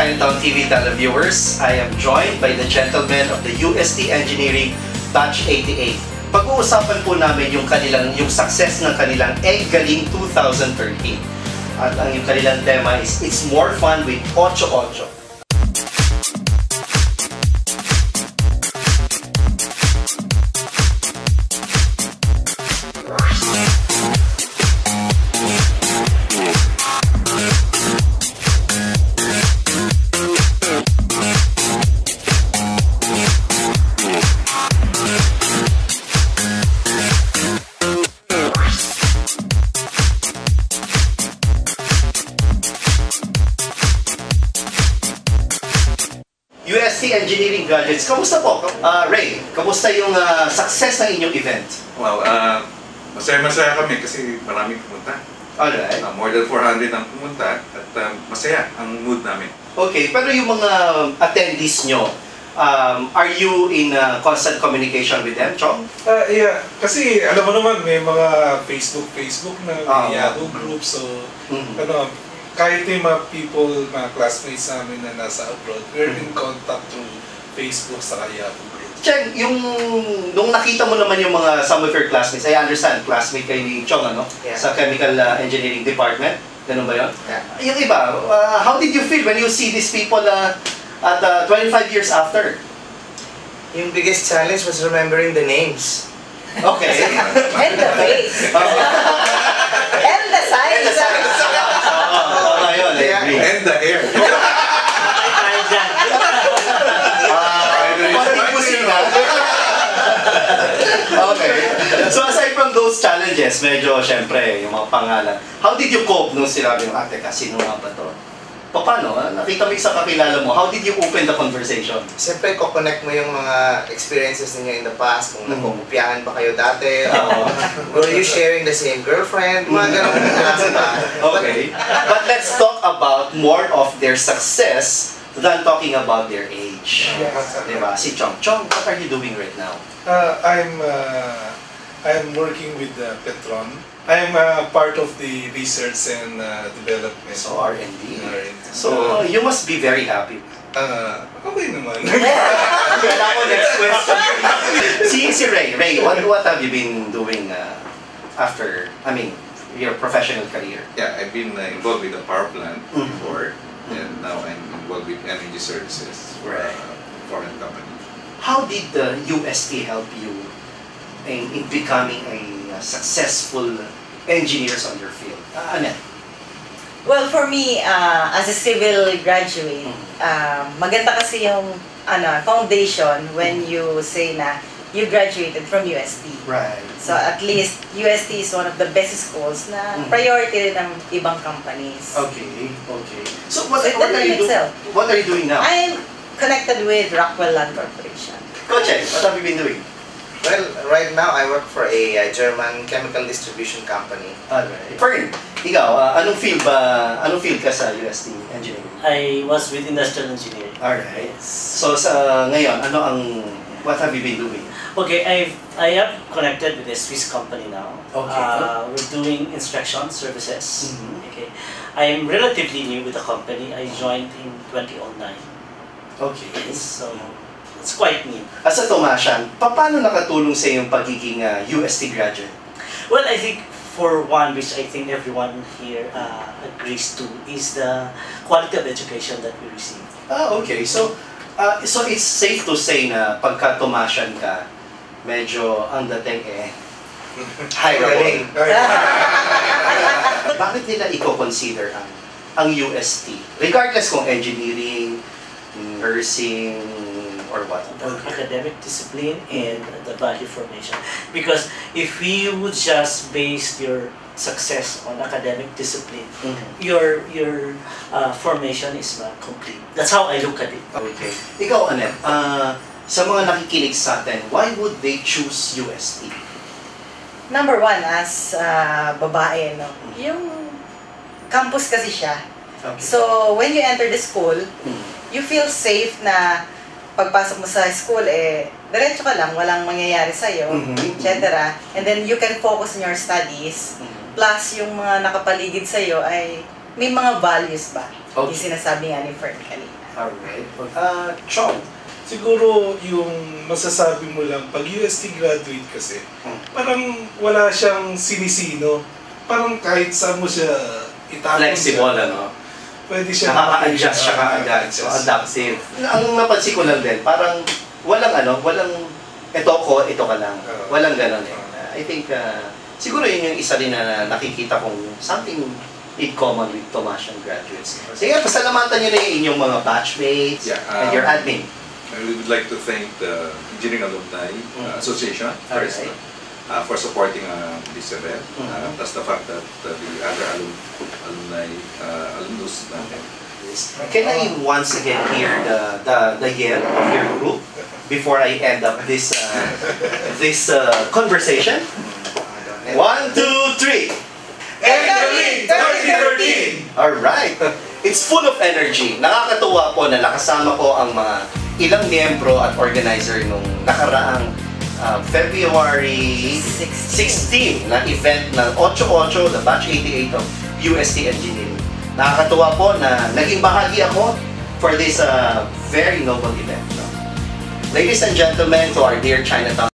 Chinatown TV televiewers. I am joined by the gentlemen of the UST Engineering Batch 88. Pag-uusapan po namin yung success ng kanilang Egg Galing 2013. At yung kanilang tema is It's More Fun with 88. UST Engineering graduates, kamusta po? Ray, kamusta yung success ng inyong event? Wow, masaya-masaya kami kasi maraming pumunta. Alright. More than 400 ang pumunta at masaya ang mood namin. Okay, pero yung mga attendees nyo, are you in constant communication with them, Chong? Yeah, kasi alam mo naman may mga Facebook na, may Yahoo group, so kahit yung mga mga classmates namin na nasa abroad, we're in contact through Facebook sa Yahoo group. Check, nung nakita mo naman yung some of your classmates, I understand, classmate kayo ni Chong, ano? Yeah. Sa Chemical Engineering Department, ganun ba yun? Yeah. Yung iba, how did you feel when you see these people at 25 years after? Yung biggest challenge was remembering the names. Okay. And the face. And the size. And the hair. Okay. So aside from those challenges, medyo syempre yung mga pangalan, how did you cope nung sinabi yung ate ka, sino nga ba to? Paano? Nakita mo sa kakilala mo, how did you open the conversation? Siyempre, ko-connect mo yung mga experiences ninyo in the past, kung nagkukupiyahan ba kayo dati, were you sharing the same girlfriend, mga ganun klase ba? Okay. But let's talk about more of their success than talking about their age. Yes. Diba? Si Chong. Chong, what are you doing right now? I'm working with Petron. I'm part of the research and development. So R&D. So you must be very happy. Okay naman. Kala ko next question. si Ray. Ray, what have you been doing after, your professional career? Yeah, I've been involved with the power plant before, and now I'm involved with energy services for a foreign company. How did the UST help you in becoming a successful engineers on your field? Annette? Well, for me, as a civil graduate, maganda kasi yung foundation when you say na you graduated from UST. Right. So at least UST is one of the best schools na priority rin ng ibang companies. Okay. So what are you doing now? I'm connected with Rockwell Land Corporation. Coach, what have you been doing? Well, right now I work for a German chemical distribution company. Alright. Fern, ikaw, anong field ka sa UST Engineering? I was with Industrial Engineering. Alright. So ngayon, what have you been doing? Okay, I have connected with a Swiss company now. Okay. We're doing inspection services. Okay. I am relatively new with the company. I joined in 2009. Okay. So it's quite new. As a Tomasian, paano nakatulong sa iyong pagiging UST graduate? Well, I think for one, which I think everyone here agrees to, is the quality of education that we receive. Okay. So it's safe to say na pagka Tomasian ka, medyo ang dating hireable. Bakit nila i-consider ang UST? Regardless kung engineering, nursing, or what? Academic discipline and the value formation. Because if you would just base your success on academic discipline, your formation is not complete. That's how I look at it. Okay. Ikaw, Annette, sa mga nakikinig sa atin, why would they choose UST? Number one, as babae, yung campus kasi siya. Okay. So, when you enter the school, you feel safe na pagpasok mo sa school, diretso ka lang, walang mangyayari sa'yo, etc. And then you can focus on your studies. Plus, yung mga nakapaligid sa'yo ay may mga values ba? Okay. Yung sinasabi nga ni Fern kanina. Alright. Chong. Siguro yung masasabi mo lang, pag UST graduate kasi, parang wala siyang sinisino. Parang kahit saan mo siya itapon. Flexible, ano? Pwede siya Nakaka-adjust siya kaagad. So, adaptive. Ang napansin ko lang din, parang walang ito ko, ito ka lang. Walang ganon eh. I think, siguro yun yung isa rin na nakikita kong something in common with Tomasian graduates. Sige, pasalamatan nyo na yung inyong mga batchmates and your admin. We would like to thank the Engineering Alumni Association first for supporting this event. Plus the fact that the other alumnus natin. Can I once again hear the yell of your group before I end up this conversation? 1, 2, 3. Engaling 2013! Alright. It's full of energy. Nakakatuwa po na nakasama ko ang mga ilang miyembro at organizer nung nakaraang February 16 na event ng 88, the Batch 88 of UST Engineering. Nakakatuwa po na naging bahagi ako for this very noble event. Ladies and gentlemen, to our dear Chinatown